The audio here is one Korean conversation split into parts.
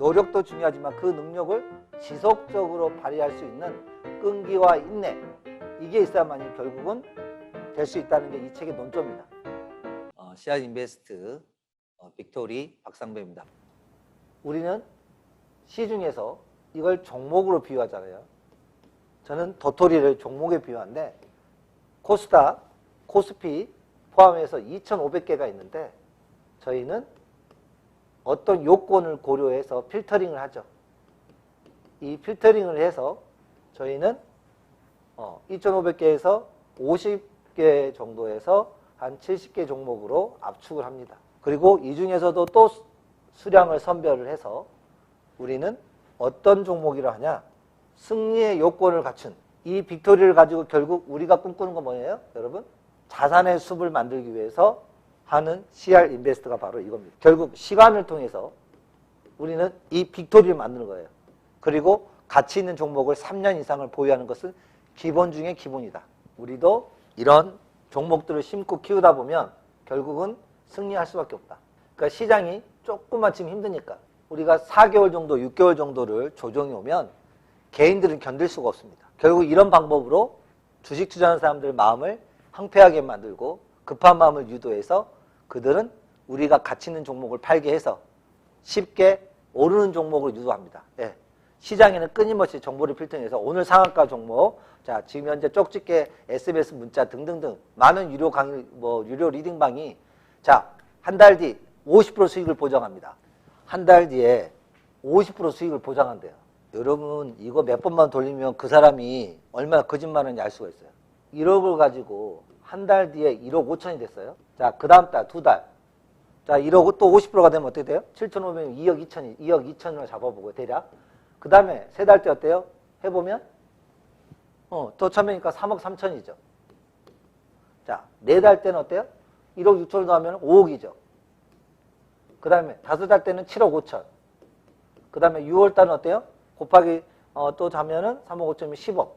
노력도 중요하지만 그 능력을 지속적으로 발휘할 수 있는 끈기와 인내, 이게 있어야만이 결국은 될 수 있다는 게 이 책의 논조입니다. 씨앗 인베스트 빅토리 박상배입니다. 우리는 시중에서 이걸 종목으로 비유하잖아요. 저는 도토리를 종목에 비유하는데 코스닥, 코스피 포함해서 2,500개가 있는데 저희는 어떤 요건을 고려해서 필터링을 하죠. 이 필터링을 해서 저희는 2,500개에서 50개 정도에서 한 70개 종목으로 압축을 합니다. 그리고 이 중에서도 또 수량을 선별을 해서 우리는 어떤 종목이라 하냐, 승리의 요건을 갖춘 이 빅토리를 가지고 결국 우리가 꿈꾸는 건 뭐예요? 여러분, 자산의 숲을 만들기 위해서 하는 CR 인베스트가 바로 이겁니다. 결국 시간을 통해서 우리는 이 빅토리를 만드는 거예요. 그리고 가치 있는 종목을 3년 이상을 보유하는 것은 기본 중에 기본이다. 우리도 이런 종목들을 심고 키우다 보면 결국은 승리할 수밖에 없다. 그러니까 시장이 조금만 지금 힘드니까 우리가 4개월 정도, 6개월 정도를 조정이 오면 개인들은 견딜 수가 없습니다. 결국 이런 방법으로 주식 투자하는 사람들 마음을 황폐하게 만들고 급한 마음을 유도해서 그들은 우리가 가치 있는 종목을 팔게 해서 쉽게 오르는 종목으로 유도합니다. 예. 시장에는 끊임없이 정보를 필터링해서 오늘 상한가 종목, 자 지금 현재 쪽집게 SBS 문자 등등등 많은 유료 강의, 유료 리딩방이 자 한 달 뒤 50% 수익을 보장합니다. 한 달 뒤에 50% 수익을 보장한대요. 여러분 이거 몇 번만 돌리면 그 사람이 얼마나 거짓말하는지 알 수가 있어요. 1억을 가지고 한 달 뒤에 1억 5천이 됐어요. 자, 그 다음 달, 2달. 자, 1억 또 50%가 되면 어떻게 돼요? 7,500이 2억 2천이, 2억 2천으로 잡아보고, 대략. 그 다음에 3달 때 어때요? 해보면, 또 참여니까 3억 3천이죠. 자, 4달 때는 어때요? 1억 6천을 더하면 5억이죠. 그 다음에 5달 때는 7억 5천. 그 다음에 6월 달은 어때요? 곱하기, 또 자면은 3억 5천이면 10억.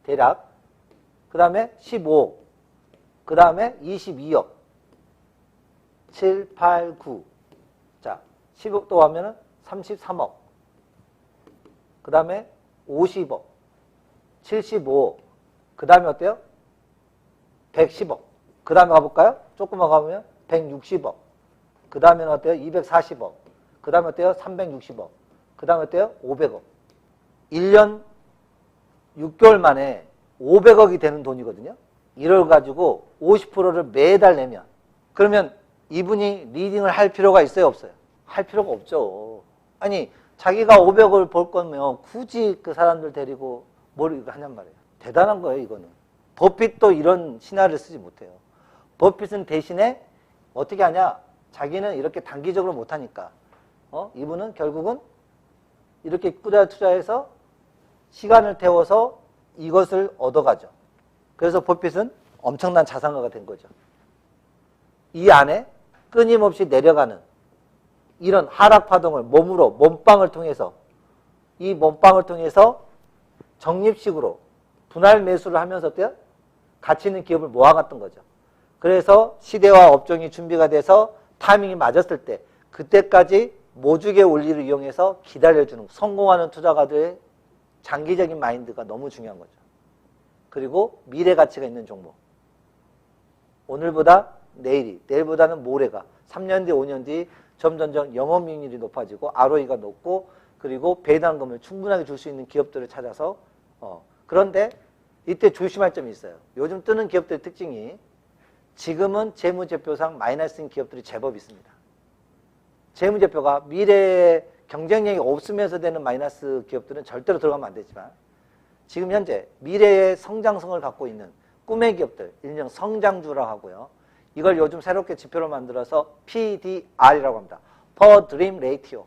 대략. 그 다음에 15억. 그 다음에 22억. 7, 8, 9. 자, 10억 또 하면은 33억. 그 다음에 50억. 75억. 그 다음에 어때요? 110억. 그 다음에 가볼까요? 조금만 가보면 160억. 그 다음에는 어때요? 240억. 그 다음에 어때요? 360억. 그 다음에 어때요? 500억. 1년 6개월 만에 500억이 되는 돈이거든요. 이걸 가지고 50%를 매달 내면 그러면 이분이 리딩을 할 필요가 있어요? 없어요? 할 필요가 없죠. 아니 자기가 500억을 벌 거면 굳이 그 사람들 데리고 뭘 하냔 말이에요. 대단한 거예요 이거는. 버핏도 이런 시나리오를 쓰지 못해요. 버핏은 대신에 어떻게 하냐, 자기는 이렇게 단기적으로 못하니까 이분은 결국은 이렇게 꾸준히 투자해서 시간을 태워서 이것을 얻어가죠. 그래서 버핏은 엄청난 자산가가 된 거죠. 이 안에 끊임없이 내려가는 이런 하락 파동을 몸으로, 몸빵을 통해서 이 몸빵을 통해서 적립식으로 분할 매수를 하면서 어때요? 가치 있는 기업을 모아갔던 거죠. 그래서 시대와 업종이 준비가 돼서 타이밍이 맞았을 때 그때까지 모주의 원리를 이용해서 기다려주는 성공하는 투자가들의 장기적인 마인드가 너무 중요한 거죠. 그리고 미래 가치가 있는 종목. 오늘보다 내일이, 내일보다는 모레가 3년 뒤, 5년 뒤 점점점 영업이익률이 높아지고 ROE가 높고 그리고 배당금을 충분하게 줄 수 있는 기업들을 찾아서 그런데 이때 조심할 점이 있어요. 요즘 뜨는 기업들의 특징이 지금은 재무제표상 마이너스인 기업들이 제법 있습니다. 재무제표가 미래에 경쟁력이 없으면서 되는 마이너스 기업들은 절대로 들어가면 안 되지만 지금 현재 미래의 성장성을 갖고 있는 꿈의 기업들, 일명 성장주라고 하고요. 이걸 요즘 새롭게 지표로 만들어서 PDR이라고 합니다. Per Dream Ratio.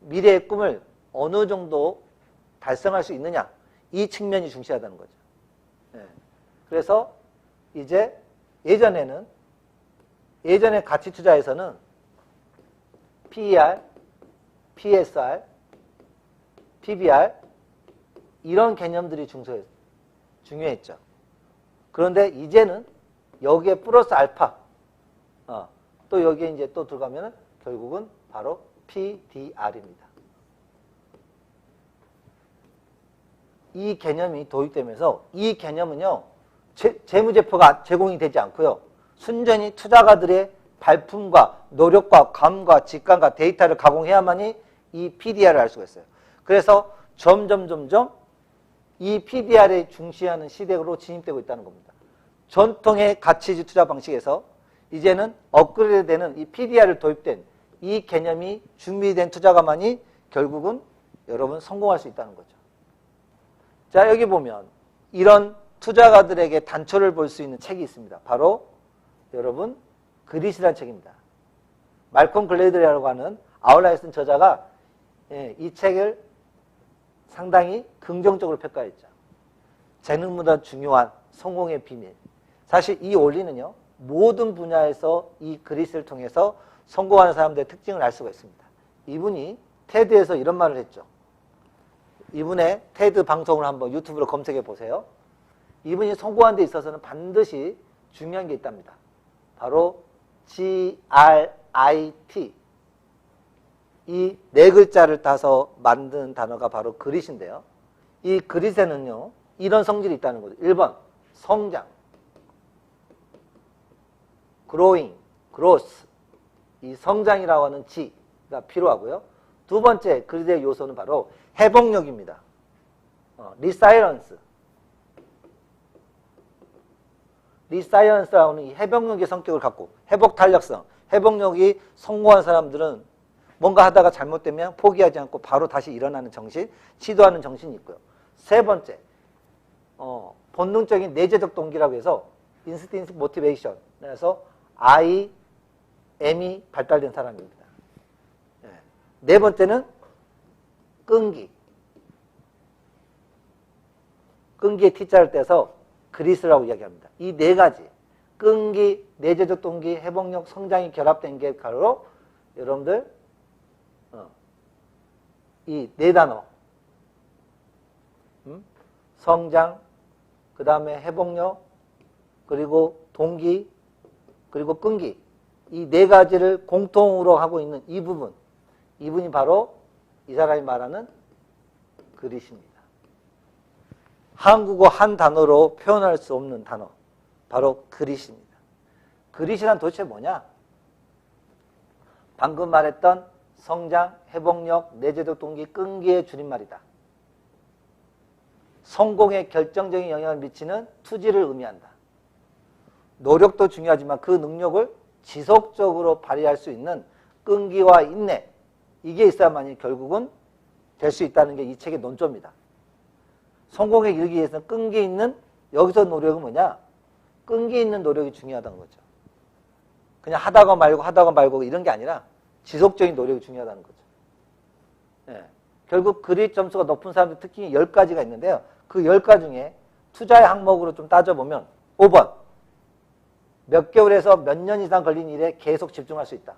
미래의 꿈을 어느 정도 달성할 수 있느냐. 이 측면이 중시하다는 거죠. 네. 그래서 이제 예전에 가치 투자에서는 PER, PSR, PBR 이런 개념들이 중요했죠. 그런데 이제는 여기에 플러스 알파, 또 여기에 이제 또 들어가면은 결국은 바로 PDR입니다. 이 개념이 도입되면서 이 개념은요, 재무제표가 제공이 되지 않고요, 순전히 투자가들의 발품과 노력과 감과 직감과 데이터를 가공해야만이 이 PDR을 알 수가 있어요. 그래서 점점 이 PDR에 중시하는 시대로 진입되고 있다는 겁니다. 전통의 가치주 투자 방식에서 이제는 업그레이드되는 이 PDR을 도입된 이 개념이 준비된 투자가만이 결국은 여러분 성공할 수 있다는 거죠. 자, 여기 보면 이런 투자가들에게 단초를 볼 수 있는 책이 있습니다. 바로 여러분 그릿이라는 책입니다. 말콤 글래드라고 하는 아웃라이어 쓴 저자가 이 책을 상당히 긍정적으로 평가했죠. 재능보다 중요한 성공의 비밀. 사실 이 원리는요, 모든 분야에서 이 그릿을 통해서 성공하는 사람들의 특징을 알 수가 있습니다. 이분이 테드에서 이런 말을 했죠. 이분의 테드 방송을 한번 유튜브로 검색해 보세요. 이분이 성공하는 데 있어서는 반드시 중요한 게 있답니다. 바로 GRIT. 이 네 글자를 따서 만든 단어가 바로 그릿인데요. 이 그릿에는요, 이런 성질이 있다는 거죠. 1번, 성장. growing, growth. 이 성장이라고 하는 G가 필요하고요. 두 번째 그릿의 요소는 바로 회복력입니다. resilience. resilience라고 하는 이 회복력의 성격을 갖고, 회복 탄력성, 회복력이 성공한 사람들은 뭔가 하다가 잘못되면 포기하지 않고 바로 다시 일어나는 정신, 시도하는 정신이 있고요. 세 번째, 본능적인 내재적 동기라고 해서 instinctive motivation. 그래서 IM이 발달된 사람입니다. 네 번째는 끈기. 끈기의 T자를 떼서 그릿이라고 이야기합니다. 이 네 가지, 끈기, 내재적 동기, 회복력, 성장이 결합된 게 바로 여러분들 이 네 단어, 성장, 그 다음에 회복력, 그리고 동기, 그리고 끈기, 이 네 가지를 공통으로 하고 있는 이 부분, 이분이 바로 이 사람이 말하는 그릿입니다. 한국어 한 단어로 표현할 수 없는 단어, 바로 그릿입니다. 그릿이란 도대체 뭐냐? 방금 말했던 성장, 회복력, 내재적 동기, 끈기의 줄임말이다. 성공에 결정적인 영향을 미치는 투지를 의미한다. 노력도 중요하지만 그 능력을 지속적으로 발휘할 수 있는 끈기와 인내, 이게 있어야만이 결국은 될 수 있다는 게 이 책의 논조입니다. 성공에 이르기 위해서는 끈기 있는, 여기서 노력은 뭐냐? 끈기 있는 노력이 중요하다는 거죠. 그냥 하다가 말고 이런 게 아니라 지속적인 노력이 중요하다는 거죠. 결국 그릿 점수가 높은 사람들 특징이 10가지가 있는데요. 그 10가지 중에 투자의 항목으로 좀 따져보면 5번, 몇 개월에서 몇 년 이상 걸린 일에 계속 집중할 수 있다.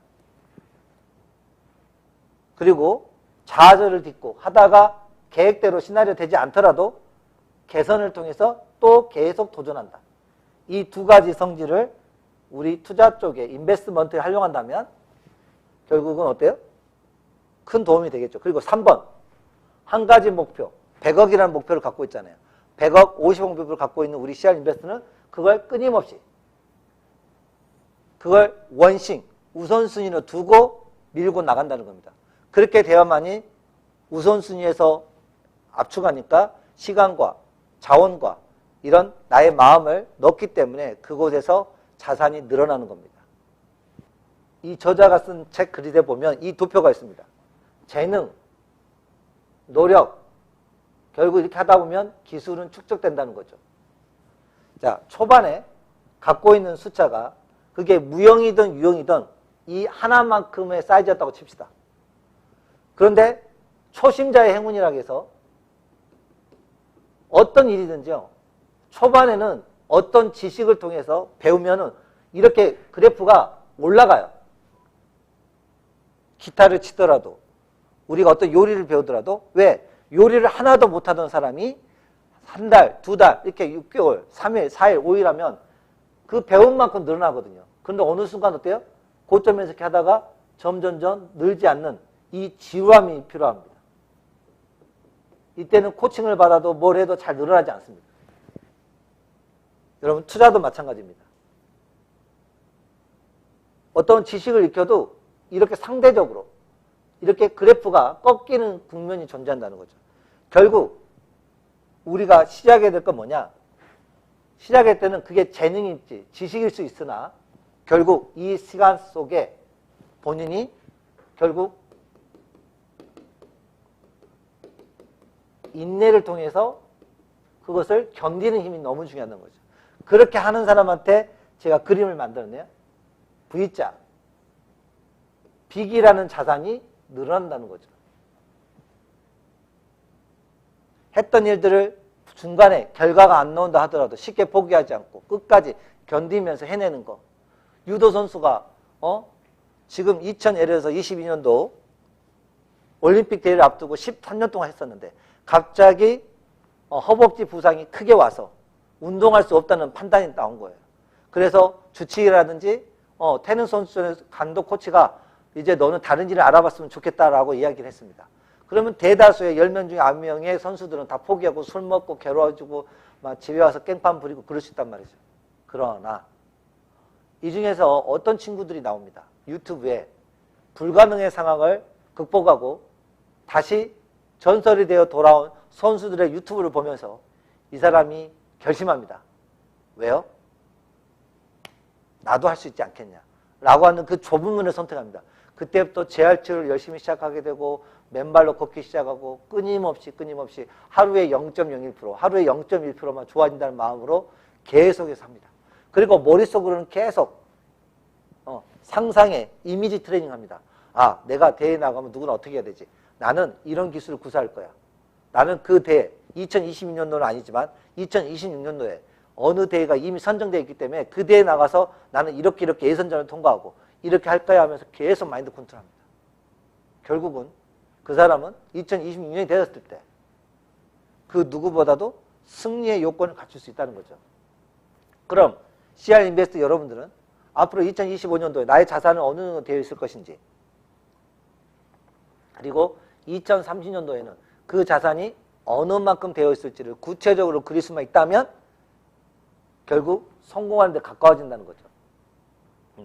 그리고 좌절을 딛고 하다가 계획대로 시나리오 되지 않더라도 개선을 통해서 또 계속 도전한다. 이 두 가지 성질을 우리 투자 쪽에 인베스트먼트에 활용한다면 결국은 어때요? 큰 도움이 되겠죠. 그리고 3번, 한 가지 목표, 100억이라는 목표를 갖고 있잖아요. 100억, 50억 목표를 갖고 있는 우리 CR 인베스트는 그걸 끊임없이, 그걸 원싱, 우선순위로 두고 밀고 나간다는 겁니다. 그렇게 되어야만이 우선순위에서 압축하니까 시간과 자원과 이런 나의 마음을 넣기 때문에 그곳에서 자산이 늘어나는 겁니다. 이 저자가 쓴 책 그릿에 보면 이 두 표가 있습니다. 재능, 노력, 결국 이렇게 하다 보면 기술은 축적된다는 거죠. 자, 초반에 갖고 있는 숫자가 그게 무형이든 유형이든 이 하나만큼의 사이즈였다고 칩시다. 그런데 초심자의 행운이라고 해서 어떤 일이든지요, 초반에는 어떤 지식을 통해서 배우면은 이렇게 그래프가 올라가요. 기타를 치더라도, 우리가 어떤 요리를 배우더라도, 왜? 요리를 하나도 못하던 사람이 한 달, 두 달, 이렇게 6개월, 3일, 4일, 5일 하면 그 배운 만큼 늘어나거든요. 그런데 어느 순간 어때요? 고점에서 이렇게 하다가 점점점 늘지 않는 이 지루함이 필요합니다. 이때는 코칭을 받아도 뭘 해도 잘 늘어나지 않습니다. 여러분 투자도 마찬가지입니다. 어떤 지식을 익혀도 이렇게 상대적으로 이렇게 그래프가 꺾이는 국면이 존재한다는 거죠. 결국 우리가 시작해야 될 건 뭐냐? 시작할 때는 그게 재능일지 지식일 수 있으나 결국 이 시간 속에 본인이 결국 인내를 통해서 그것을 견디는 힘이 너무 중요하다는 거죠. 그렇게 하는 사람한테 제가 그림을 만들었네요. V자. 빅이라는 자산이 늘어난다는 거죠. 했던 일들을 중간에 결과가 안 나온다 하더라도 쉽게 포기하지 않고 끝까지 견디면서 해내는 거. 유도 선수가 지금 2022년도 올림픽 대회를 앞두고 13년 동안 했었는데 갑자기 허벅지 부상이 크게 와서 운동할 수 없다는 판단이 나온 거예요. 그래서 주치의라든지 테니스 선수의 감독 코치가 이제 너는 다른 일을 알아봤으면 좋겠다라고 이야기를 했습니다. 그러면 대다수의 10명 중에 9명의 선수들은 다 포기하고 술 먹고 괴로워지고 막 집에 와서 깽판 부리고 그럴 수 있단 말이죠. 그러나 이 중에서 어떤 친구들이 나옵니다. 유튜브에 불가능의 상황을 극복하고 다시 전설이 되어 돌아온 선수들의 유튜브를 보면서 이 사람이 결심합니다. 왜요? 나도 할 수 있지 않겠냐 라고 하는 그 좁은 문을 선택합니다. 그때부터 재활치료를 열심히 시작하게 되고 맨발로 걷기 시작하고 끊임없이 하루에 0.01%, 하루에 0.1%만 좋아진다는 마음으로 계속해서 합니다. 그리고 머릿속으로는 계속 상상의 이미지 트레이닝 합니다. 아, 내가 대회에 나가면 누구는 어떻게 해야 되지? 나는 이런 기술을 구사할 거야. 나는 그 대회, 2022년도는 아니지만 2026년도에 어느 대회가 이미 선정되어 있기 때문에 그 대회에 나가서 나는 이렇게 예선전을 통과하고 이렇게 할 거야 하면서 계속 마인드 컨트롤합니다. 결국은 그 사람은 2026년이 되었을 때 그 누구보다도 승리의 요건을 갖출 수 있다는 거죠. 그럼 CR 인베스트 여러분들은 앞으로 2025년도에 나의 자산은 어느 정도 되어 있을 것인지, 그리고 2030년도에는 그 자산이 어느 만큼 되어 있을지를 구체적으로 그릴 수만 있다면 결국 성공하는 데 가까워진다는 거죠.